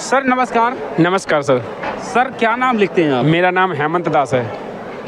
Sir नमस्कार। नमस्कार sir. Sir क्या नाम लिखते हैं आप? मेरा नाम हेमंत दास है।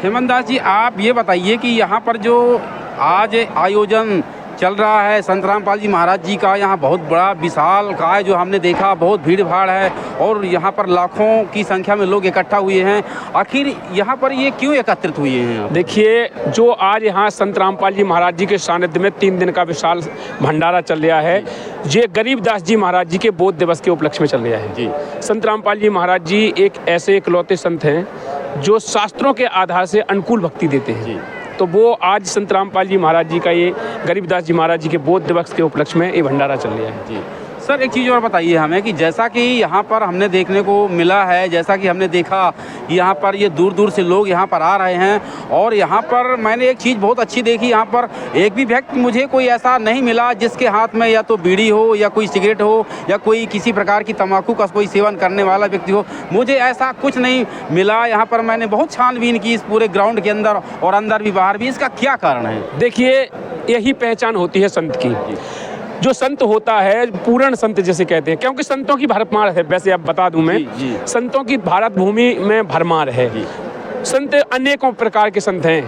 हेमंत दास जी, आप ये बताइए कि यहाँ पर जो आज आयोजन चल रहा है संत रामपाल जी महाराज जी का, यहाँ बहुत बड़ा विशाल काय जो हमने देखा, बहुत भीड़ भाड़ है और यहाँ पर लाखों की संख्या में लोग इकट्ठा हुए हैं। आखिर यहाँ पर ये क्यों एकत्रित हुए हैं? देखिए, जो आज यहाँ संत रामपाल जी महाराज जी के सानिध्य में 3 दिन का विशाल भंडारा चल रहा है, ये गरीबदास जी महाराज जी के बोध दिवस के उपलक्ष्य में चल रहा है जी। संत रामपाल जी महाराज जी एक ऐसे इकलौते संत हैं जो शास्त्रों के आधार से अनुकूल भक्ति देते हैं जी। तो वो आज संत रामपाल जी महाराज जी का ये गरीबदास जी महाराज जी के बोध दिवस के उपलक्ष्य में ये भंडारा चल रहा है जी। सर एक चीज़ और बताइए हमें कि जैसा कि यहाँ पर हमने देखने को मिला है, जैसा कि हमने देखा कि यहाँ पर ये दूर दूर से लोग यहाँ पर आ रहे हैं और यहाँ पर मैंने एक चीज़ बहुत अच्छी देखी, यहाँ पर एक भी व्यक्ति मुझे कोई ऐसा नहीं मिला जिसके हाथ में या तो बीड़ी हो या कोई सिगरेट हो या कोई किसी प्रकार की तम्बाकू का कोई सेवन करने वाला व्यक्ति हो। मुझे ऐसा कुछ नहीं मिला। यहाँ पर मैंने बहुत छानबीन की इस पूरे ग्राउंड के अंदर और अंदर भी बाहर भी। इसका क्या कारण है? देखिए, यही पहचान होती है संत की। जो संत होता है पूर्ण संत जिसे कहते हैं, क्योंकि संतों की भरमार है। वैसे अब बता दूं मैं, संतों की भारत भूमि में भरमार है। संत अनेकों प्रकार के संत हैं।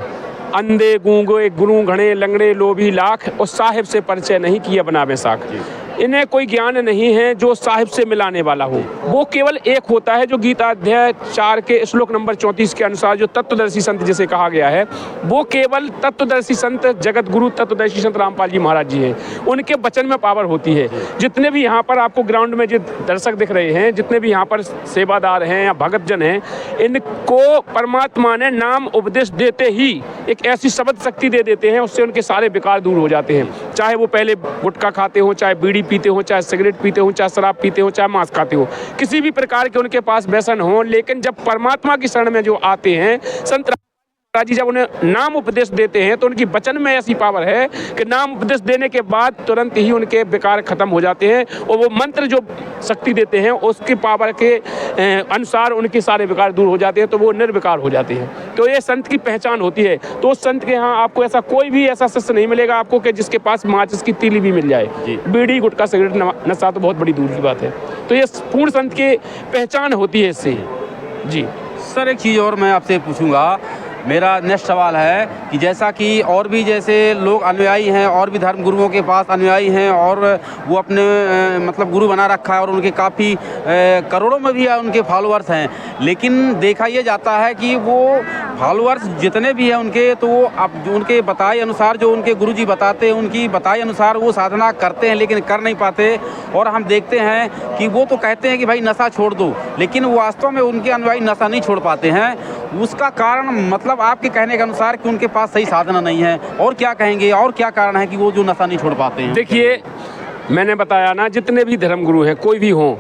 अंधे, गूंगे, गुरु, घणे, लंगड़े, लोभी, लाख और साहिब से परिचय नहीं किया बनावे साख। इन्हें कोई ज्ञान नहीं है जो साहिब से मिलाने वाला हो। वो केवल एक होता है जो गीता अध्याय 4 के श्लोक नंबर 34 के अनुसार जो तत्वदर्शी संत जिसे कहा गया है, वो केवल तत्वदर्शी संत जगत गुरु तत्वदर्शी संत रामपाल जी महाराज जी हैं। उनके वचन में पावर होती है। जितने भी यहाँ पर आपको ग्राउंड में जो दर्शक दिख रहे हैं, जितने भी यहाँ पर सेवादार हैं या भगत जन हैं, इनको परमात्मा ने नाम उपदेश देते ही एक ऐसी शब्द शक्ति दे देते हैं, उससे उनके सारे विकार दूर हो जाते हैं। चाहे वो पहले गुटखा खाते हो, चाहे बीड़ी पीते हो, चाहे सिगरेट पीते हो, चाहे शराब पीते हो, चाहे मांस खाते हो, किसी भी प्रकार के उनके पास व्यसन हो, लेकिन जब परमात्मा की शरण में जो आते हैं संत जी, जब उन्हें नाम उपदेश देते हैं तो उनकी वचन में ऐसी पावर है कि नाम उपदेश देने के बाद तुरंत ही उनके विकार खत्म हो जाते हैं और वो मंत्र जो शक्ति देते हैं उसकी पावर के अनुसार उनके सारे विकार दूर हो जाते हैं, तो वो निर्विकार हो जाते हैं। तो ये संत की पहचान होती है। तो उस संत के यहाँ आपको ऐसा कोई भी ऐसा शिष्य नहीं मिलेगा आपको कि जिसके पास माचिस की तीली भी मिल जाए। बीड़ी, गुटखा, सिगरेट, नशा तो बहुत बड़ी दूर की बात है। तो ये पूर्ण संत की पहचान होती है इससे जी। सर एक चीज़ और मैं आपसे पूछूंगा, मेरा नेक्स्ट सवाल है कि जैसा कि और भी जैसे लोग अनुयायी हैं और भी धर्म गुरुओं के पास अनुयायी हैं और वो अपने मतलब गुरु बना रखा है और उनके काफ़ी करोड़ों में भी उनके फॉलोअर्स हैं, लेकिन देखा ये जाता है कि वो फॉलोअर्स जितने भी हैं उनके, तो वो अब उनके बताए अनुसार जो उनके गुरुजी बताते हैं, उनकी बताए अनुसार वो साधना करते हैं लेकिन कर नहीं पाते। और हम देखते हैं कि वो तो कहते हैं कि भाई नशा छोड़ दो, लेकिन वास्तव में उनके अनुयायी नशा नहीं छोड़ पाते हैं। उसका कारण मतलब आपके कहने के अनुसार कि उनके पास सही साधना नहीं है, और क्या कहेंगे और क्या कारण है कि वो जो नशा नहीं छोड़ पाते हैं? देखिए, मैंने बताया ना, जितने भी धर्म गुरु हैं कोई भी हो,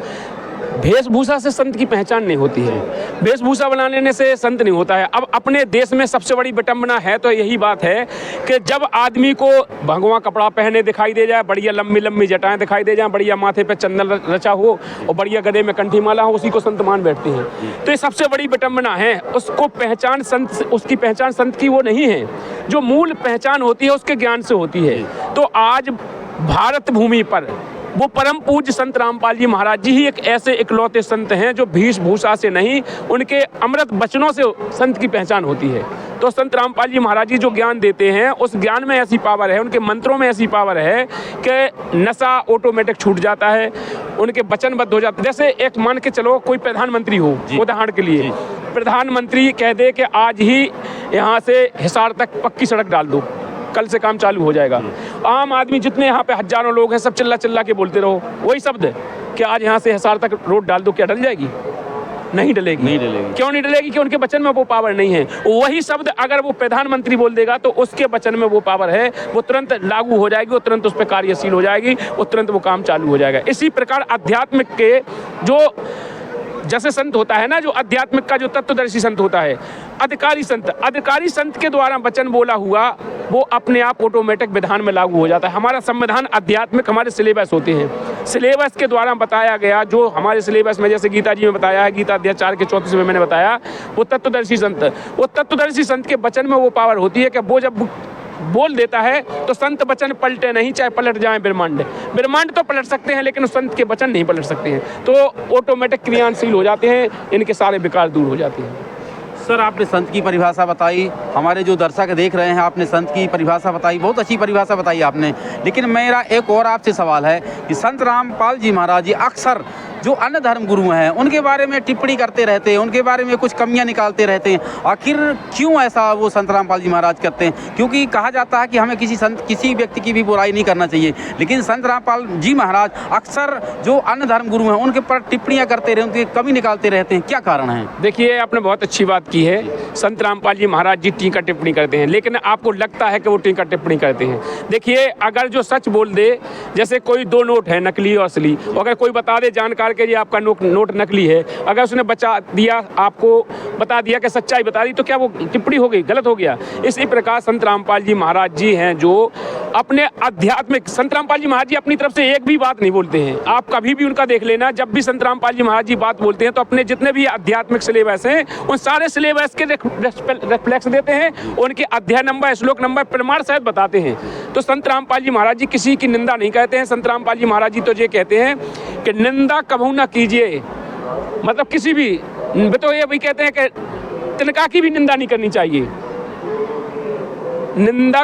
वेशभूषा से संत की पहचान नहीं होती है। वेशभूषा बना लेने से संत नहीं होता है। अब अपने देश में सबसे बड़ी विडंबना है तो यही बात है कि जब आदमी को भगवा कपड़ा पहने दिखाई दे जाए, बढ़िया लंबी लंबी जटाएं दिखाई दे जाए, बढ़िया माथे पे चंदन रचा हो और बढ़िया गले में कंठी माला हो, उसी को संत मान बैठते हैं। तो ये सबसे बड़ी विडंबना है। उसको पहचान संत, उसकी पहचान संत की वो नहीं है। जो मूल पहचान होती है उसके ज्ञान से होती है। तो आज भारत भूमि पर वो परम पूज्य संत रामपाल जी महाराज जी ही एक ऐसे इकलौते संत हैं जो वेशभूषा से नहीं, उनके अमृत वचनों से संत की पहचान होती है। तो संत रामपाल जी महाराज जी जो ज्ञान देते हैं, उस ज्ञान में ऐसी पावर है, उनके मंत्रों में ऐसी पावर है कि नशा ऑटोमेटिक छूट जाता है, उनके वचनबद्ध हो जाते हैं। जैसे एक मान के चलो कोई प्रधानमंत्री हो, उदाहरण के लिए प्रधानमंत्री कह दे कि आज ही यहाँ से हिसार तक पक्की सड़क डाल दो, कल से काम चालू हो जाएगा। आम आदमी जितने यहाँ पे हजारों लोग हैं सब चिल्ला चिल्ला के बोलते रहो वही शब्द कि आज यहाँ से हिसार तक रोड डाल दो, क्या डल जाएगी? नहीं डलेगी। नहीं डलेगी। क्यों नहीं डलेगी? कि उनके वचन में वो पावर नहीं है। वही शब्द अगर वो प्रधानमंत्री बोल देगा तो उसके वचन में वो पावर है, वो तुरंत लागू हो जाएगी, वो तुरंत उस पर कार्यशील हो जाएगी, वो तुरंत वो काम चालू हो जाएगा। इसी प्रकार आध्यात्मिक के जो जैसे संत होता है ना, जो आध्यात्मिक का जो तत्वदर्शी संत होता है, अधिकारी संत के द्वारा वचन बोला हुआ वो अपने आप ऑटोमेटिक विधान में लागू हो जाता है। हमारा संविधान आध्यात्मिक हमारे सिलेबस होते हैं, सिलेबस के द्वारा बताया गया जो हमारे सिलेबस में, जैसे गीता जी में बताया है, गीता अध्याय 4 के 34 में मैंने बताया, वो तत्वदर्शी संत के वचन में वो पावर होती है कि वो जब बोल देता है तो संत वचन पलटे नहीं, चाहे पलट जाए ब्रह्मांड। ब्रह्मांड तो पलट सकते हैं लेकिन उस संत के वचन नहीं पलट सकते हैं, तो ऑटोमेटिक क्रियाशील हो जाते हैं, इनके सारे विकार दूर हो जाते हैं। सर आपने संत की परिभाषा बताई, हमारे जो दर्शक देख रहे हैं आपने संत की परिभाषा बताई, बहुत अच्छी परिभाषा बताई आपने। लेकिन मेरा एक और आपसे सवाल है कि संत रामपाल जी महाराज जी अक्सर जो अन्य धर्म गुरु हैं उनके बारे में टिप्पणी करते रहते हैं, उनके बारे में कुछ कमियां निकालते रहते हैं। आखिर क्यों ऐसा वो संत रामपाल जी महाराज करते हैं? क्योंकि कहा जाता है कि हमें किसी व्यक्ति की भी बुराई नहीं करना चाहिए, लेकिन संत रामपाल जी महाराज अक्सर जो अन्य धर्म गुरु हैं उनके पर टिप्पणियाँ करते रहे, उनकी कमी निकालते रहते हैं, क्या कारण है? देखिए आपने बहुत अच्छी बात की है, संत रामपाल जी महाराज जी टीका टिप्पणी करते हैं, लेकिन आपको लगता है कि वो टीका टिप्पणी करते हैं। देखिए अगर जो सच बोल दे, जैसे कोई दो नोट है नकली और असली, अगर कोई बता दे जानकार के ये आपका नोट नकली है, अगर उसने बचा दिया, आपको बता दिया कि सच्चाई बता दी, तो क्या वो टिप्पणी हो गई, गलत हो गया? इसी प्रकार संत रामपाल जी महाराज जी हैं जो अपने आध्यात्मिक, संत रामपाल जी महाराज जी अपनी तरफ से एक भी बात नहीं बोलते हैं। आप कभी भी उनका देख लेना, जब भी संत रामपाल जी महाराज जी बात बोलते हैं तो अपने जितने भी आध्यात्मिक सिलेबस हैं उन सारे सिलेबस के रिफ्लेक्स देते हैं, उनके अध्याय नंबर, श्लोक नंबर, प्रमाण सहित बताते हैं। तो संत रामपाल जी महाराज जी किसी की निंदा नहीं कहते हैं। संत रामपाल जी महाराज जी तो ये कहते हैं कि निंदा कभू ना कीजिए, मतलब किसी भी, तो ये भी कहते हैं कि तिनका की भी निंदा नहीं करनी चाहिए। निंदा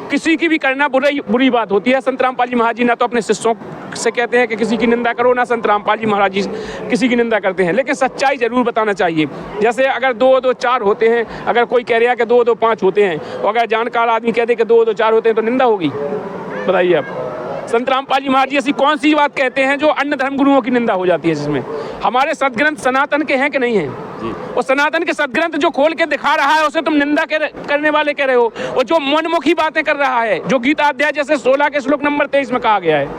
किसी की भी करना बुरी बात होती है। संत रामपाल जी महाराज जी ना तो अपने शिष्यों से कहते हैं कि किसी की निंदा करो, ना संत रामपाल जी महाराज जी किसी की निंदा करते हैं, लेकिन सच्चाई जरूर बताना चाहिए। जैसे अगर 2 2 4 होते हैं, अगर कोई कह रहा है कि 2 2 5 होते हैं, और अगर जानकार आदमी कह दे कि 2 2 4 होते हैं, तो निंदा होगी? बताइए आप। संत रामपाल जी महाराज जी ऐसी कौन सी बात कहते हैं जो अन्य धर्म गुरुओं की निंदा हो जाती है? जिसमें हमारे सदग्रंथ सनातन के हैं कि नहीं हैं? और सनातन के सदग्रंथ जो खोल के दिखा रहा है उसे तुम निंदा करने वाले कह रहे हो। और जो मनमुखी बातें कर रहा है, जो गीता अध्याय जैसे 16 के श्लोक नंबर 23 में कहा गया है,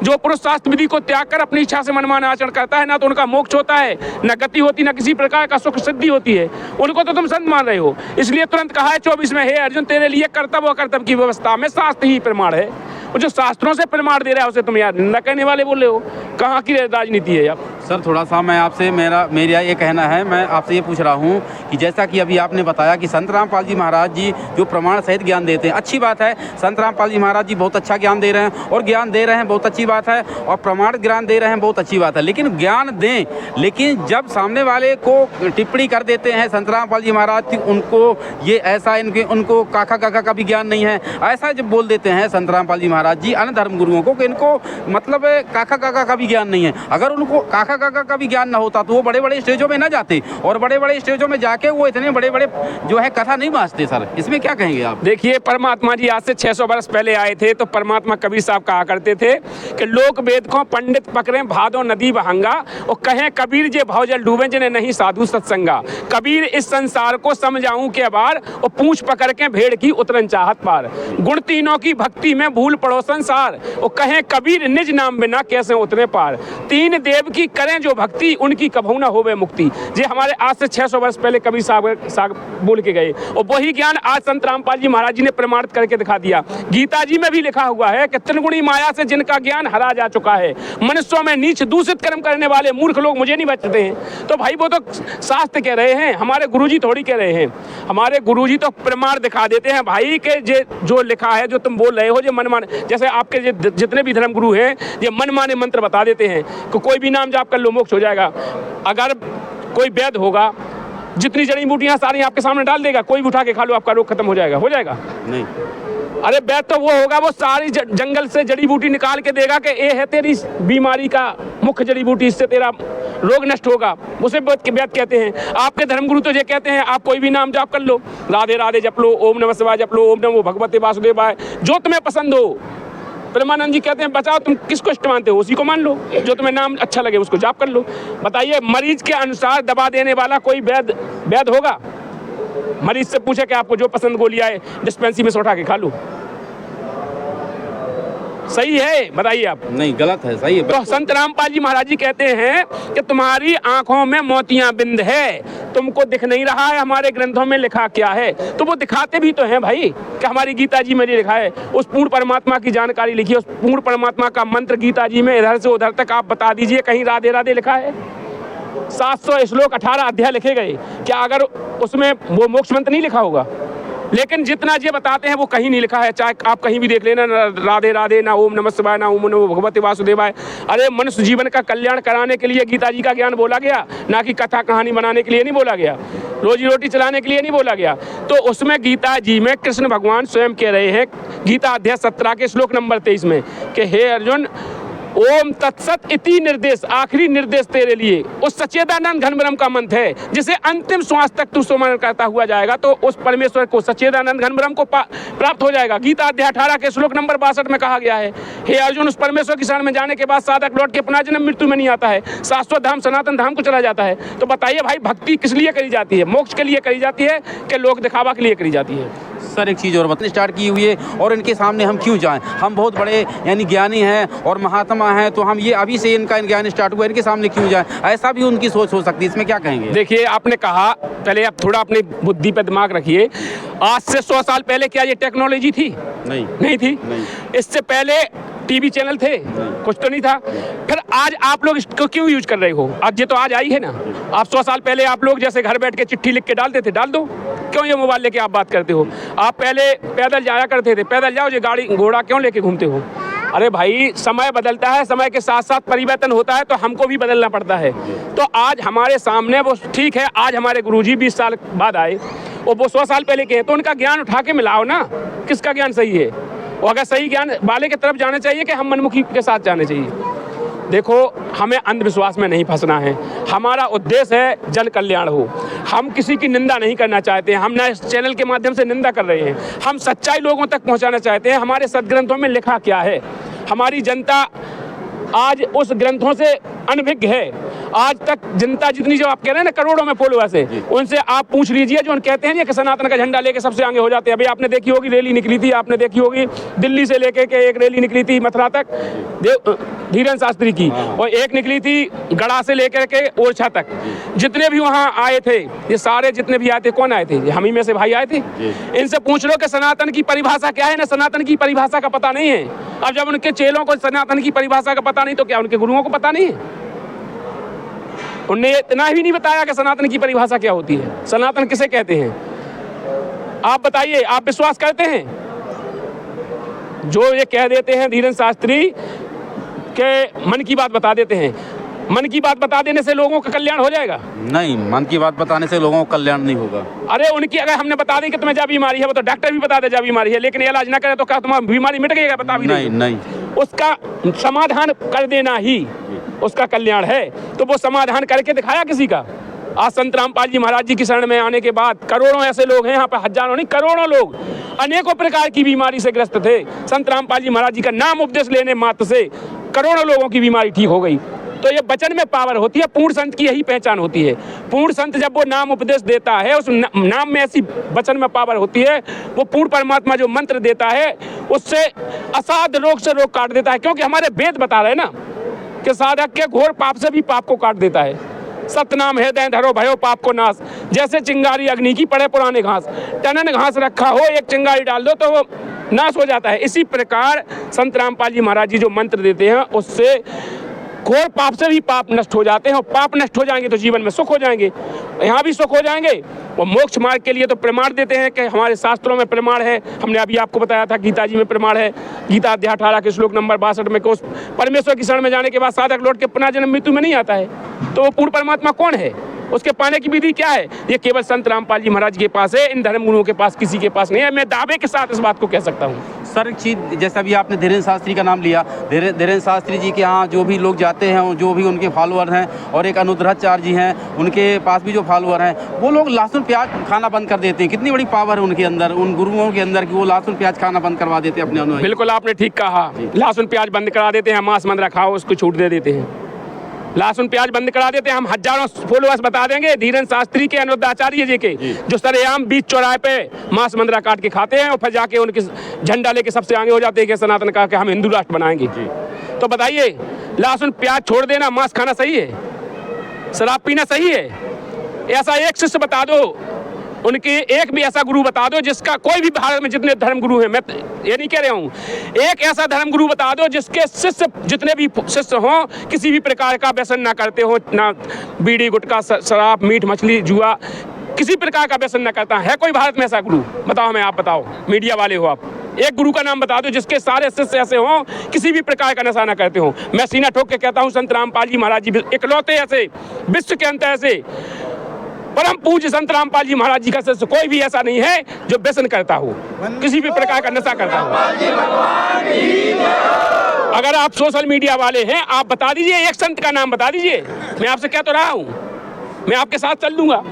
जो पुरुष शास्त्र विधि को त्याग कर अपनी इच्छा से मनमाना आचरण करता है, ना तो उनका मोक्ष होता है, न गति होती, न किसी प्रकार का सुख सिद्धि होती है, उनको तो तुम संत मान रहे हो। इसलिए तुरंत कहा है 24 में, हे अर्जुन तेरे लिए कर्तव्य और कर्तव्य की व्यवस्था में शास्त्र ही प्रमाण है। और जो शास्त्रों से प्रमाण दे रहा है उसे तुम यार निंदा करने वाले बोल रहे हो। कहाँ की राजनीति है आप? सर थोड़ा सा मैं आपसे, मेरा ये कहना है, मैं आपसे ये पूछ रहा हूँ कि जैसा कि अभी आपने बताया कि संत रामपाल जी महाराज जी जो प्रमाण सहित ज्ञान देते हैं, अच्छी बात है। संत रामपाल जी महाराज जी बहुत अच्छा ज्ञान दे रहे हैं, और ज्ञान दे रहे हैं बहुत अच्छी बात है, और प्रमाण ज्ञान दे रहे हैं बहुत अच्छी बात है। लेकिन ज्ञान दें, लेकिन जब सामने वाले को टिप्पणी कर देते हैं संत रामपाल जी महाराज कि उनको ये ऐसा, उनको काका काका का भी ज्ञान नहीं है, ऐसा जब बोल देते हैं संत रामपाल जी महाराज जी अन्य धर्म गुरुओं को कि इनको मतलब काका काका का भी ज्ञान नहीं है, अगर उनको काका काका का भी ज्ञान ना होता तो वो बड़े बड़े स्टेजों में ना जाते, और बड़े बड़े स्टेजों में जाके वो इतने बड़े बड़े जो है कथा नहीं बांचते। सर इसमें क्या कहेंगे आप? देखिए परमात्मा जी आज से 600 वर्ष पहले आए थे, तो परमात्मा कबीर साहब कहा करते थे कि लोक वेद को पंडित पकड़े भादो नदी बहंगा, और कहें कबीर जे भवजल डूबे जिन्हें नहीं साधु सत्संगा। कबीर इस संसार को समझाऊं के बार, और पूंछ पकड़ के भेड़ की उतरन चाहत पार। गुण तीनों की भक्ति में भूल पड़ो संसार, और कहें कबीर निज नाम बिना कैसे उतरे पार। तीन देव की करें जो भक्ति, उनकी कभू न होवे मुक्ति। ये हमारे आज से 600 वर्ष पहले कबीर साहब बोल के गए, और वही ज्ञान आज संत रामपाल जी महाराज जी ने प्रमाणित करके दिखा दिया। गीता जी में भी लिखा हुआ है कि त्रिगुणी माया से जिनका ज्ञान हरा जा चुका है, मनुष्यों में नीच दूषित कर्म करने वाले मूर्ख लोग मुझे नहीं बचते हैं। तो भाई वो तो शास्त्र कह रहे हैं, हमारे गुरुजी थोड़ी कह रहे हैं। हमारे गुरुजी तो प्रमाण दिखा देते हैं भाई के जो लिखा है, जो तुम बोल रहे हो, जो मनमाने, जैसे आपके जितने भी धर्म गुरु हैं ये मनमाने मंत्र बता देते हैं कि कोई भी नाम जाप कर लो मोक्ष हो जाएगा। अगर कोई वैद्य होगा, जितनी जड़ी बूटियां सारी आपके सामने डाल देगा, कोई भी उठा के खा लो आपका रोग खत्म हो जाएगा नहीं? अरे वैद्य तो वो होगा, वो सारी जंगल से जड़ी बूटी निकाल के देगा कि ये है तेरी बीमारी का मुख्य जड़ी बूटी, इससे तेरा रोग नष्ट होगा, उसे वैद्य कहते हैं। आपके धर्मगुरु तो ये कहते हैं आप कोई भी नाम जाप कर लो, राधे राधे जप लो, ओम नमः शिवाय जप लो, ओम नमो भगवते वासुदेवाय, जो तुम्हें पसंद हो। प्रेमानंद जी कहते हैं बचाओ तुम किसको इष्ट मानते हो उसी को मान लो, जो तुम्हें नाम अच्छा लगे उसको जाप कर लो। बताइए मरीज के अनुसार दवा देने वाला कोई वैद्य होगा? मरीज से पूछे कि आपको जो पसंद गोली आए डिस्पेंसरी में से उठा के खा लो। सही है? बताइए आप। नहीं, गलत है, सही है। तो संत रामपाल जी महाराज जी कहते हैं कि तुम्हारी आंखों में मोतियां बिंद है, तुमको दिख नहीं रहा है हमारे ग्रंथों में लिखा क्या है। तो वो दिखाते भी तो हैं भाई कि हमारी गीता जी में लिखा है, उस पूर्ण परमात्मा की जानकारी लिखी है, उस पूर्ण परमात्मा का मंत्र गीता जी में इधर से उधर तक आप बता दीजिए कहीं राधे राधे लिखा है? 700 श्लोक 18 अध्याय लिखे गए, क्या अगर उसमें वो मोक्ष मंत्र नहीं लिखा होगा? लेकिन जितना ये बताते हैं वो कहीं नहीं लिखा है। चाहे आप कहीं भी देख लेना, ना राधे राधे, ना ओम नमः शिवाय, ना ओम नमो भगवते वासुदेवाय। अरे मनुष्य जीवन का कल्याण कराने के लिए गीता जी का ज्ञान बोला गया, ना कि कथा कहानी बनाने के लिए नहीं बोला गया, रोजी रोटी चलाने के लिए नहीं बोला गया। तो उसमें गीता जी में कृष्ण भगवान स्वयं कह रहे हैं, गीता अध्याय 17 के श्लोक नंबर 23 में, कि हे अर्जुन, ओम तत्सत इति निर्देश, आखिरी निर्देश तेरे लिए उस सच्चिदानंद घन ब्रह्म का मंत्र है, जिसे अंतिम श्वास तक तू सुमरण करता हुआ जाएगा तो उस परमेश्वर को, सच्चिदानंद घन ब्रह्म को प्राप्त हो जाएगा। गीता अध्याय 18 के श्लोक नंबर 62 में कहा गया है, हे अर्जुन, उस परमेश्वर की शरण में जाने के बाद साधक लौट के पुनः जन्म मृत्यु में नहीं आता है, शाश्वत धाम सनातन धाम को चला जाता है। तो बताइए भाई, भक्ति किस लिए करी जाती है? मोक्ष के लिए करी जाती है कि लोक दिखावा के लिए करी जाती है? सर एक चीज़ और बताने स्टार्ट की हुई है, और इनके सामने हम क्यों जाएं? हम बहुत बड़े यानी ज्ञानी हैं और महात्मा हैं, तो हम ये अभी से इनका ज्ञान स्टार्ट हुआ, इनके सामने क्यों जाएं? ऐसा भी उनकी सोच हो सकती है, इसमें क्या कहेंगे? देखिए, आपने कहा, पहले आप थोड़ा अपनी बुद्धि पे दिमाग रखिए, आज से 100 साल पहले क्या ये टेक्नोलॉजी थी? नहीं थी। इससे पहले टीवी चैनल थे? कुछ तो नहीं था। फिर आज आप लोग इसको क्यों यूज कर रहे हो? आज ये तो आज आई है ना। आप 100 साल पहले आप लोग जैसे घर बैठ के चिट्ठी लिख के डालते थे, डाल दो। क्यों ये मोबाइल लेके आप बात करते हो? आप पहले पैदल जाया करते थे, पैदल जाओ, ये गाड़ी घोड़ा क्यों लेके घूमते हो? अरे भाई, समय बदलता है, समय के साथ साथ परिवर्तन होता है, तो हमको भी बदलना पड़ता है। तो आज हमारे सामने वो ठीक है, आज हमारे गुरुजी 20 साल बाद आए और वो 100 साल पहले के हैं, तो उनका ज्ञान उठा के मिलाओ ना, किसका ज्ञान सही है। और अगर सही ज्ञान वाले की तरफ जाना चाहिए कि हम मनमुखी के साथ जाने चाहिए। देखो, हमें अंधविश्वास में नहीं फंसना है, हमारा उद्देश्य है जन कल्याण हो। हम किसी की निंदा नहीं करना चाहते हैं, हम ना इस चैनल के माध्यम से निंदा कर रहे हैं, हम सच्चाई लोगों तक पहुंचाना चाहते हैं। हमारे सदग्रंथों में लिखा क्या है, हमारी जनता आज उस ग्रंथों से अनभिज्ञ है। आज तक जनता जितनी, जो आप कह रहे हैं ना करोड़ों में फॉलोअर्स है, उनसे आप पूछ लीजिए, जो कहते हैं कि सनातन का झंडा लेके सबसे आगे हो जाते हैं। अभी आपने देखी होगी रैली निकली थी, आपने देखी होगी दिल्ली से लेके के एक रैली निकली थी मथुरा तक, धीरेन्द्र शास्त्री की, और एक निकली थी गढ़ा से लेकर के ओरछा तक। जितने भी वहाँ आए थे, ये सारे जितने भी आए थे, कौन आए थे? हम ही में से भाई आए थे। इनसे पूछ लो कि सनातन की परिभाषा क्या है ना, सनातन की परिभाषा का पता नहीं है। अब जब उनके चेलों को सनातन की परिभाषा का पता नहीं, तो क्या उनके गुरुओं को पता नहीं है? उन्हें इतना ही नहीं बताया कि सनातन की परिभाषा क्या होती है, सनातन किसे कहते हैं? आप बताइए, आप विश्वास करते हैं? जो ये कह देते हैं धीरेन्द्र शास्त्री के मन की बात बता देते हैं, मन की बात बता देने से लोगों का कल्याण हो जाएगा? नहीं, मन की बात बताने से लोगों का कल्याण नहीं होगा। अरे उनकी अगर हमने बता दी कि तुम्हें जा बीमारी है, वो तो डॉक्टर भी बता दे जा बीमारी है, लेकिन इलाज ना करे तो क्या तुम्हारी बीमारी मिट गई? बता भी नहीं। उसका समाधान कर देना ही उसका कल्याण है। तो वो समाधान करके दिखाया किसी का? आज संत रामपाल जी महाराज जी की शरण में आने के बाद करोड़ों ऐसे लोग हैं यहाँ पे, हजारों नहीं करोड़ों लोग अनेकों प्रकार की बीमारी से ग्रस्त थे। संत रामपाल जी महाराज जी का नाम उपदेश लेने मात्र से करोड़ों लोगों की बीमारी ठीक हो गई। तो ये वचन में पावर होती है, पूर्ण संत की यही पहचान होती है। पूर्ण संत जब वो नाम उपदेश देता है, उस नाम में ऐसी वचन में पावर होती है, वो पूर्ण परमात्मा जो मंत्र देता है उससे असाध्य रोग से रोग काट देता है। क्योंकि हमारे वेद बता रहे हैं ना कि साधक के घोर पाप से भी पाप को काट देता है। सतनाम हृदय धरो भयो पाप को नाश, जैसे चिंगारी अग्नि की पड़े पुराने घास, टनन घास रखा हो एक चिंगारी डाल दो तो वो नाश हो जाता है। इसी प्रकार संत रामपाल जी महाराज जी जो मंत्र देते हैं उससे घोर पाप से भी पाप नष्ट हो जाते हैं, और पाप नष्ट हो जाएंगे तो जीवन में सुख हो जाएंगे, यहाँ भी सुख हो जाएंगे। वो मोक्ष मार्ग के लिए तो प्रमाण देते हैं कि हमारे शास्त्रों में प्रमाण है। हमने अभी आपको बताया था गीता जी में प्रमाण है, गीता अध्याय 18 के श्लोक नंबर 62 में, उस परमेश्वर की शरण में जाने के बाद साधक लौट के पुनः जन्म मृत्यु में नहीं आता है। तो वो पूर्ण परमात्मा कौन है, उसके पाने की विधि क्या है? ये केवल संत रामपाल जी महाराज के पास है, इन धर्म गुरुओं के पास किसी के पास नहीं है। मैं दावे के साथ इस बात को कह सकता हूँ। सर एक चीज़, जैसा भी आपने धीरेन्द्र शास्त्री का नाम लिया, धीरेन्द्र शास्त्री जी के यहाँ जो भी लोग जाते हैं, जो भी उनके फॉलोअर हैं, और एक अनुद्राचार्य जी हैं, उनके पास भी जो फॉलोअर हैं, वो लोग लहसुन प्याज खाना बंद कर देते हैं। कितनी बड़ी पावर है उनके अंदर, उन गुरुओं के अंदर, कि वो लहसुन प्याज खाना बंद करवा देते हैं अपने अनुयायी। बिल्कुल आपने ठीक कहा, लहसुन प्याज बंद करा देते हैं, मांस मंद रखा हो उसको छूट दे देते हैं, लहसुन प्याज बंद करा देते हैं। हम हजारों फॉलोअर्स बता देंगे धीरेन्द्र शास्त्री के, अनुद्राचार्य जी के, जो सरेआम बीच चौराहे पे मांस मंदरा काट के खाते हैं और फिर जाके उनके झंडा लेके सबसे आगे हो जाते हैं कि सनातन का, कि हम हिंदू राष्ट्र बनाएंगे। तो बताइए, लहसुन प्याज छोड़ देना, मांस खाना सही है? शराब पीना सही है? ऐसा एक शिष्य बता दो, उनके एक भी ऐसा गुरु बता दो जिसका, कोई भी भारत में जितने धर्म गुरु हैं, मैं ये नहीं कह रहा हूँ, एक ऐसा धर्म गुरु बता दो जिसके शिष्य, जितने भी शिष्य हों, किसी भी प्रकार का व्यसन ना करते हो, ना बीड़ी गुटखा शराब मीट मछली जुआ किसी प्रकार का व्यसन न करता है कोई भारत में ऐसा गुरु? बताओ हमें, आप बताओ, मीडिया वाले हो आप, एक गुरु का नाम बता दो जिसके सारे शिष्य ऐसे हों, किसी भी प्रकार का नशा न करते हो। मैं सीना ठोक के कहता हूँ संत रामपाल जी महाराज जी इकलौते ऐसे, विश्व के अंत ऐसे परम पूज्य संत रामपाल जी महाराज जी का शिष्य कोई भी ऐसा नहीं है जो व्यसन करता हो, किसी भी प्रकार का नशा करता हो। अगर आप सोशल मीडिया वाले हैं, आप बता दीजिए, एक संत का नाम बता दीजिए। मैं आपसे कह तो रहा हूं, मैं आपके साथ चल दूंगा।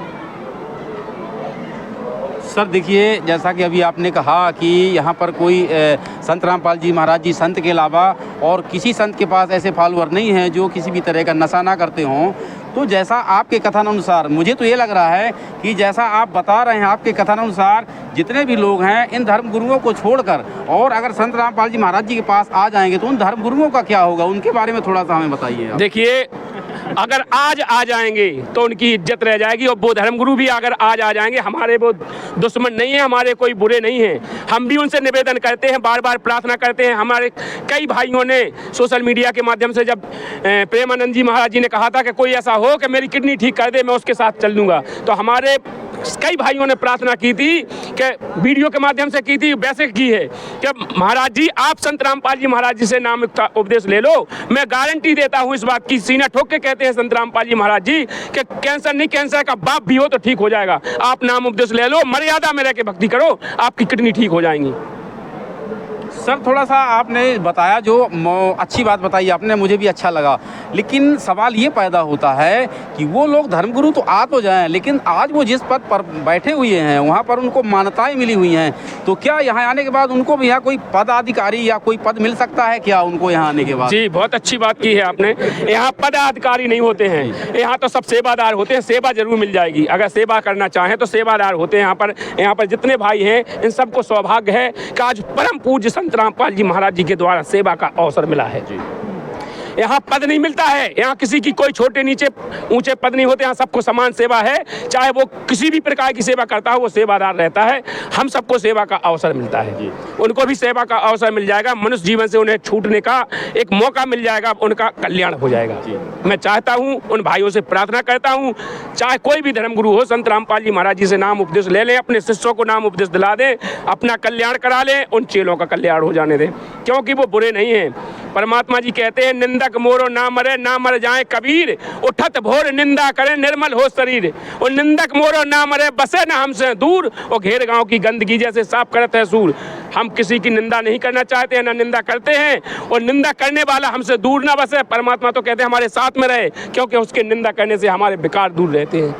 सर देखिए, जैसा कि अभी आपने कहा कि यहाँ पर कोई संत रामपाल जी महाराज जी संत के अलावा और किसी संत के पास ऐसे फॉलोअर नहीं हैं जो किसी भी तरह का नशा ना करते हों, तो जैसा आपके कथन अनुसार मुझे तो ये लग रहा है कि जैसा आप बता रहे हैं, आपके कथन अनुसार जितने भी लोग हैं इन धर्म गुरुओं को छोड़कर और अगर संत रामपाल जी महाराज जी के पास आ जाएंगे तो उन धर्म गुरुओं का क्या होगा? उनके बारे में थोड़ा सा हमें बताइए। देखिए, अगर आज आ जाएंगे तो उनकी इज्जत रह जाएगी, और वो धर्मगुरु भी अगर आज आ जाएंगे, हमारे वो दुश्मन नहीं है, हमारे कोई बुरे नहीं हैं। हम भी उनसे निवेदन करते हैं, बार बार प्रार्थना करते हैं। हमारे कई भाइयों ने सोशल मीडिया के माध्यम से, जब प्रेमानंद जी महाराज जी ने कहा था कि कोई ऐसा हो कि मेरी किडनी ठीक कर दे, मैं उसके साथ चल दूंगा, तो हमारे कई भाइयों ने प्रार्थना की थी कि वीडियो के माध्यम से की थी, वैसे की है कि महाराज जी आप संत रामपाल जी महाराज जी से नाम का उपदेश ले लो। मैं गारंटी देता हूं इस बात की, सीना ठोक के कहते हैं संत रामपाल जी महाराज जी कि कैंसर नहीं, कैंसर का बाप भी हो तो ठीक हो जाएगा। आप नाम उपदेश ले लो, मर्यादा में रह के भक्ति करो, आपकी किडनी ठीक हो जाएंगी। सर थोड़ा सा आपने बताया, जो अच्छी बात बताई आपने, मुझे भी अच्छा लगा, लेकिन सवाल ये पैदा होता है कि वो लोग धर्मगुरु तो आ तो जाएं, लेकिन आज वो जिस पद पर बैठे हुए हैं वहाँ पर उनको मान्यताएं मिली हुई हैं, तो क्या यहाँ आने के बाद उनको भी यहाँ कोई पदाधिकारी या कोई पद मिल सकता है क्या उनको यहाँ आने के बाद? जी, बहुत अच्छी बात की है आपने। यहाँ पदाधिकारी नहीं होते हैं, यहाँ तो सब सेवादार होते हैं। सेवा जरूर मिल जाएगी, अगर सेवा करना चाहें तो सेवादार होते हैं। यहाँ पर जितने भाई हैं इन सबको सौभाग्य है कि आज परम पूज्य संत रामपाल जी महाराज जी के द्वारा सेवा का अवसर मिला है। यहाँ पद नहीं मिलता है, यहाँ किसी की कोई छोटे नीचे ऊंचे पद नहीं होते, यहाँ सबको समान सेवा है। चाहे वो किसी भी प्रकार की सेवा करता हो, वो सेवादार रहता है। हम सबको सेवा का अवसर मिलता है, उनको भी सेवा का अवसर मिल जाएगा। मनुष्य जीवन से उन्हें छूटने का एक मौका मिल जाएगा, उनका कल्याण हो जाएगा। मैं चाहता हूँ, उन भाइयों से प्रार्थना करता हूँ, चाहे कोई भी धर्मगुरु हो, संत रामपाल जी महाराज जी से नाम उपदेश ले लें, अपने शिष्यों को नाम उपदेश दिला दें, अपना कल्याण करा लें, उन चेलों का कल्याण हो जाने दें, क्योंकि वो बुरे नहीं हैं। परमात्मा जी कहते हैं, निंदक मोरो ना मरे, ना मर जाए कबीर, उठत भोर निंदा करे निर्मल हो शरीर। और निंदक मोरो ना मरे, बसे ना हमसे दूर, और घेर गांव की गंदगी जैसे साफ करत है सूर। हम किसी की निंदा नहीं करना चाहते हैं, ना निंदा करते हैं, और निंदा करने वाला हमसे दूर ना बसे। परमात्मा तो कहते हैं हमारे साथ में रहे, क्योंकि उसके निंदा करने से हमारे विकार दूर रहते हैं।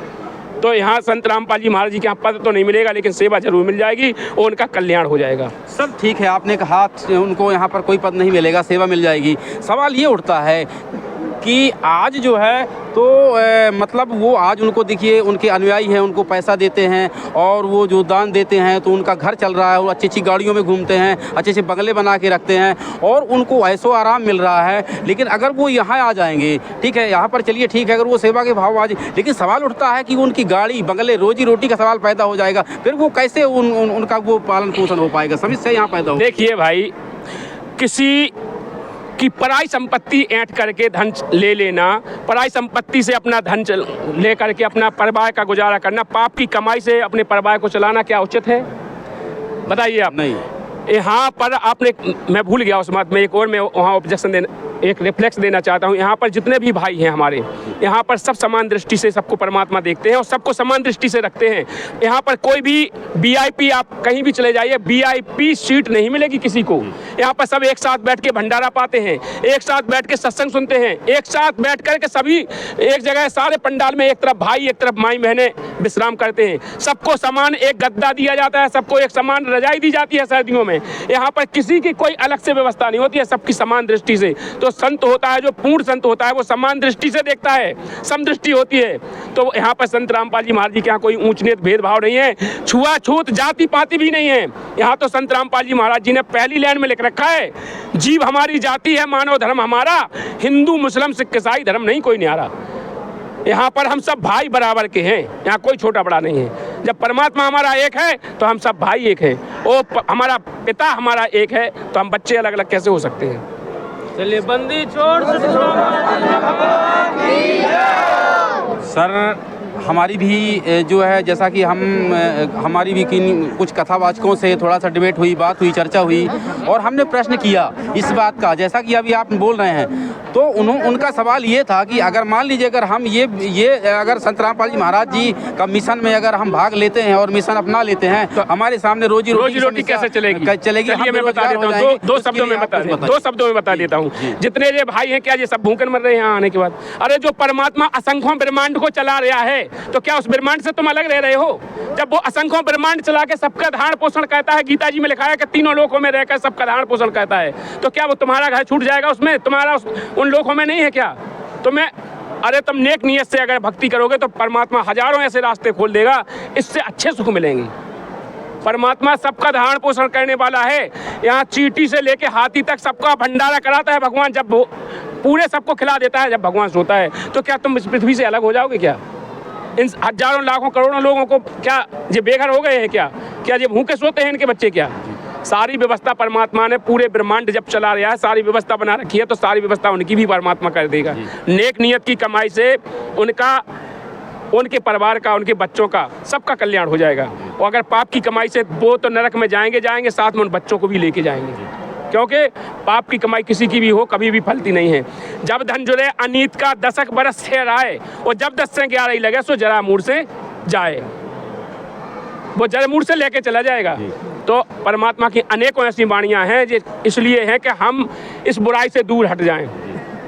तो यहाँ संत रामपाल जी महाराज जी के यहाँ पद तो नहीं मिलेगा, लेकिन सेवा जरूर मिल जाएगी और उनका कल्याण हो जाएगा। सर ठीक है, आपने कहा उनको यहाँ पर कोई पद नहीं मिलेगा, सेवा मिल जाएगी। सवाल ये उठता है कि आज जो है तो मतलब वो आज उनको देखिए, उनके अनुयायी हैं, उनको पैसा देते हैं और वो जो दान देते हैं तो उनका घर चल रहा है, वो अच्छी अच्छी गाड़ियों में घूमते हैं, अच्छे अच्छे बंगले बना के रखते हैं और उनको ऐसो आराम मिल रहा है। लेकिन अगर वो यहाँ आ जाएंगे, ठीक है, यहाँ पर चलिए ठीक है, अगर वो सेवा के भाव आ जाए, लेकिन सवाल उठता है कि उनकी गाड़ी बंगले, रोजी रोटी का सवाल पैदा हो जाएगा। फिर वो कैसे उनका वो पालन पोषण हो पाएगा? समस्या यहाँ पैदा हो। देखिए भाई, किसी कि पराई संपत्ति ऐंठ करके धन ले लेना, पराई संपत्ति से अपना धन ले करके अपना परिवार का गुजारा करना, पाप की कमाई से अपने परिवार को चलाना क्या उचित है? बताइए आप। नहीं, यहाँ पर आपने, मैं भूल गया उस बात में, एक और मैं वहाँ ऑब्जेक्शन देना, एक रिफ्लेक्स देना चाहता हूँ। यहाँ पर जितने भी भाई हैं हमारे, यहाँ पर सब समान दृष्टि से सबको परमात्मा देखते हैं और सबको समान दृष्टि से रखते हैं। यहाँ पर कोई भी VIP, आप कहीं भी चले जाइए, VIP सीट नहीं मिलेगी किसी को। यहाँ पर सब एक साथ बैठ के भंडारा पाते हैं, एक साथ बैठ के सत्संग सुनते हैं, एक साथ बैठ कर के सभी एक जगह सारे पंडाल में एक तरफ भाई एक तरफ माई बहनें विश्राम करते हैं। सबको समान एक गद्दा दिया जाता है, सबको एक समान रजाई दी जाती है सर्दियों में। यहाँ पर किसी की कोई अलग से व्यवस्था नहीं होती है, सबकी समान दृष्टि से। तो संत होता है, जो पूर्ण संत होता है, वो समान दृष्टि से देखता है, समदृष्टि होती है। तो यहाँ पर संत रामपाल जी महाराज जी के यहाँ कोई ऊंच नीच भेदभाव नहीं है, छुआछूत जाति पाति भी नहीं है। यहाँ तो संत रामपाल जी महाराज जी ने पहली लाइन में लिख रखा है, जीव हमारी जाति है, मानव धर्म हमारा, हिंदू मुस्लिम सिख ईसाई धर्म नहीं कोई न्यारा। यहाँ पर हम सब भाई बराबर के हैं, यहाँ कोई छोटा बड़ा नहीं है। जब परमात्मा हमारा एक है तो हम सब भाई एक हैं, वो हमारा पिता हमारा एक है, तो हम बच्चे अलग अलग कैसे हो सकते हैं? चलिए बंदी छोड़। सर हमारी भी जो है, जैसा कि हमारी भी कुछ कथावाचकों से थोड़ा सा डिबेट हुई, बात हुई, चर्चा हुई, और हमने प्रश्न किया इस बात का, जैसा कि अभी आप बोल रहे हैं। तो उनका सवाल ये था कि अगर मान लीजिए अगर हम ये अगर संत रामपाल जी महाराज जी का मिशन में अगर हम भाग लेते हैं और मिशन अपना लेते हैं, तो हमारे सामने रोजी रोटी कैसे चलेगी? चलिए मैं बता देता हूँ, दो शब्दों में बता देता हूँ। जितने ये भाई हैं, क्या ये सब भूखन मर रहे हैं यहाँ आने के बाद? अरे जो परमात्मा असंख्यों ब्रह्मांड को चला रहा है, तो क्या उस ब्रह्मांड से तुम अलग रह रहे हो? जब वो असंख्यों ब्रह्मांड चला के सबका धारण पोषण कहता है, गीता जी में लिखा है कि तीनों लोकों में रहकर सबका धारण पोषण कहता है, तो क्या वो तुम्हारा घर छूट जाएगा उसमें? तुम्हारा उन लोकों में नहीं है क्या? अरे तुम नेक नियत से अगर भक्ति करोगे तो परमात्मा हजारों ऐसे रास्ते खोल देगा, इससे अच्छे सुख मिलेंगे। परमात्मा सबका धारण पोषण करने वाला है। यहाँ चींटी से लेके हाथी तक सबका भंडारा कराता है भगवान। जब वो पूरे सबको खिला देता है, जब भगवान सोता है, तो क्या तुम इस पृथ्वी से अलग हो जाओगे क्या? इन हजारों लाखों करोड़ों लोगों को क्या ये बेघर हो गए हैं क्या? क्या ये भूखे सोते हैं इनके बच्चे क्या? सारी व्यवस्था परमात्मा ने, पूरे ब्रह्मांड जब चला रहा है, सारी व्यवस्था बना रखी है, तो सारी व्यवस्था उनकी भी परमात्मा कर देगा। नेक नियत की कमाई से उनके परिवार का, उनके बच्चों का, सबका कल्याण हो जाएगा। और अगर पाप की कमाई से वो तो नरक में जाएंगे, साथ में उन बच्चों को भी लेके जाएंगे, क्योंकि पाप की कमाई किसी की भी हो कभी भी फलती नहीं है। जब धन जुड़े अनीत का 10 बरस से आए, और जब 10 से 11 ही लगे सो जरा मूड से जाए, वो जरा मूड से लेके चला जाएगा। तो परमात्मा की अनेकों ऐसी वाणियाँ हैं जो इसलिए हैं कि हम इस बुराई से दूर हट जाएं।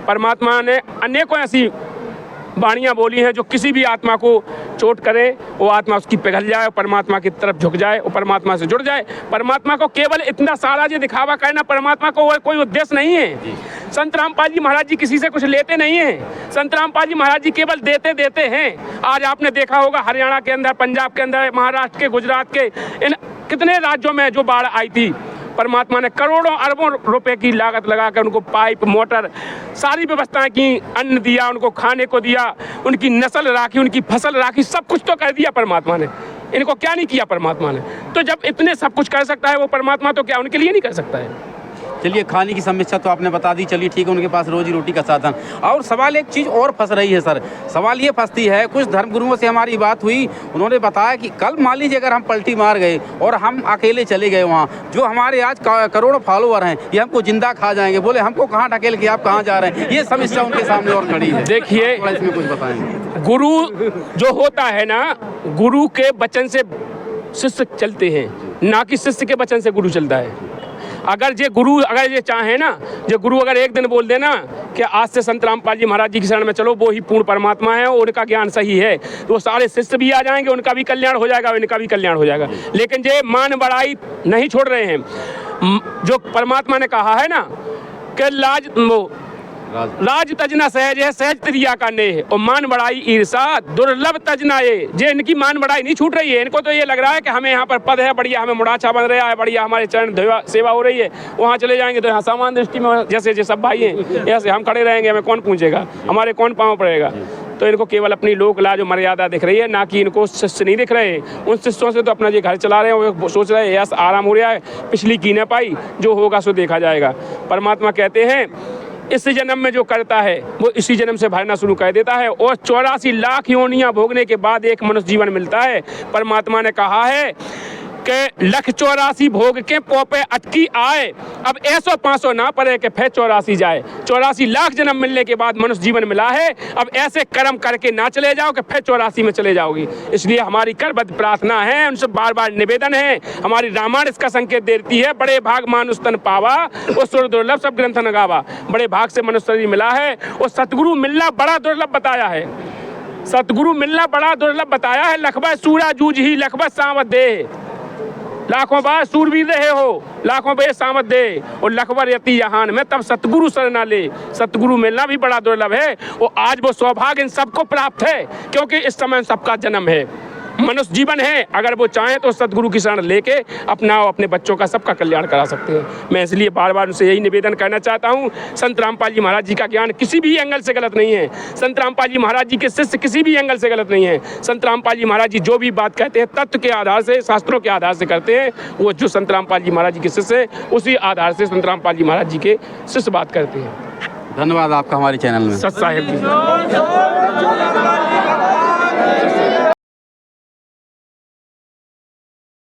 परमात्मा ने अनेकों ऐसी वाणियाँ बोली हैं जो किसी भी आत्मा को चोट करे, वो आत्मा उसकी पिघल जाए, परमात्मा की तरफ झुक जाए और परमात्मा से जुड़ जाए। परमात्मा को केवल इतना सारा जो दिखावा करना, परमात्मा को कोई उद्देश्य नहीं है। संत रामपाल जी महाराज जी किसी से कुछ लेते नहीं हैं। संत रामपाल जी महाराज जी केवल देते हैं। आज आपने देखा होगा हरियाणा के अंदर, पंजाब के अंदर, महाराष्ट्र के, गुजरात के, इन कितने राज्यों में जो बाढ़ आई थी, परमात्मा ने करोड़ों अरबों रुपए की लागत लगाकर उनको पाइप, मोटर, सारी व्यवस्थाएं की, अन्न दिया, उनको खाने को दिया, उनकी नस्ल राखी, उनकी फसल राखी, सब कुछ तो कर दिया परमात्मा ने। इनको क्या नहीं किया परमात्मा ने? तो जब इतने सब कुछ कर सकता है वो परमात्मा, तो क्या उनके लिए नहीं कर सकता है? चलिए, खाने की समस्या तो आपने बता दी, चलिए ठीक है, उनके पास रोजी रोटी का साधन। और सवाल एक चीज़ और फंस रही है सर, सवाल ये फंसती है, कुछ धर्मगुरुओं से हमारी बात हुई, उन्होंने बताया कि कल मान लीजिए अगर हम पलटी मार गए और हम अकेले चले गए वहाँ, जो हमारे आज करोड़ों फॉलोअर हैं, ये हमको जिंदा खा जाएंगे। बोले हमको कहाँ ढकेल के आप कहाँ जा रहे हैं? ये समस्या उनके सामने और खड़ी है। देखिए, इसमें कुछ बताएंगे। गुरु जो होता है ना, गुरु के वचन से शिष्य चलते हैं, ना कि शिष्य के वचन से गुरु चलता है। अगर ये चाहे ना, जो गुरु अगर एक दिन बोल देना कि आज से संत रामपाल जी महाराज जी की शरण में चलो, वो ही पूर्ण परमात्मा है और उनका ज्ञान सही है, तो वो सारे शिष्य भी आ जाएंगे, उनका भी कल्याण हो जाएगा, इनका भी कल्याण हो जाएगा। लेकिन ये मान बढ़ाई नहीं छोड़ रहे हैं। जो परमात्मा ने कहा है ना कि राज तजना सहज है, सहज त्रिया का नेह, और मान बढ़ाई ईर्षा दुर्लभ तजना ये इनकी मान बढ़ाई नहीं छूट रही है। इनको तो ये लग रहा है कि हमें यहाँ पर पद है, बढ़िया हमें मुड़ाछा बन रहा है, बढ़िया हमारे चरण सेवा हो रही है, वहाँ चले जाएंगे तो यहाँ सामान्य दृष्टि में जैसे सब भाई हैं ऐसे हम खड़े रहेंगे, हमें कौन पूछेगा, हमारे कौन पाँव पड़ेगा। तो इनको केवल अपनी लोक लाज और मर्यादा दिख रही है, ना कि इनको शिष्य नहीं दिख रहे। उन शिष्यों से तो अपना ये घर चला रहे हैं, वो सोच रहे हैं यस आराम हो रहा है, पिछली की न पाई, जो होगा सो देखा जाएगा। परमात्मा कहते हैं इस जन्म में जो करता है वो इसी जन्म से भरना शुरू कर देता है, और 84 लाख योनियां भोगने के बाद एक मनुष्य जीवन मिलता है। परमात्मा ने कहा है कि 184 भोग के पोपे अटकी आए, अब ऐसो 500 ना पड़े कि फिर 84 जाए। 84 लाख जन्म मिलने के बाद मनुष्य जीवन मिला है, अब ऐसे कर्म करके ना चले जाओ कि फिर 84 में चले जाओगी। इसलिए हमारी करबद्ध प्रार्थना है, उनसे बार बार निवेदन है। हमारी रामायण इसका संकेत देती है, बड़े भाग मानुष तन पावा, वो सुर दुर्लभ सब ग्रंथ न गावा। बड़े भाग से मनुष्य शरीर मिला है, और सतगुरु मिलना बड़ा दुर्लभ बताया है। सतगुरु मिलना बड़ा दुर्लभ बताया है। लखबा सूरा जूझ ही लखबा सावत दे, लाखों बार सूरवीर रहे हो, लाखों बे सामत दे, और लखबर यति यहान में तब सतगुरु शरण ले। सतगुरु मिलना भी बड़ा दुर्लभ है, और आज वो सौभाग्य इन सबको प्राप्त है, क्योंकि इस समय सबका जन्म है, मनुष्य जीवन है। अगर वो चाहें तो सतगुरु की शरण लेके अपना अपने बच्चों का सबका कल्याण करा सकते हैं। मैं इसलिए बार बार उनसे यही निवेदन करना चाहता हूँ, संत रामपाल जी महाराज जी का ज्ञान किसी भी एंगल से गलत नहीं है। संत रामपाल जी महाराज जी के शिष्य किसी भी एंगल से गलत नहीं है। संत रामपाल जी महाराज जी जो भी बात कहते हैं तत्व के आधार से, शास्त्रों के आधार से करते हैं। वो जो संत रामपाल जी महाराज जी के शिष्य है, उसी आधार से संत रामपाल जी महाराज जी के शिष्य बात करते हैं। धन्यवाद आपका हमारे चैनल में। सत साहिब जी।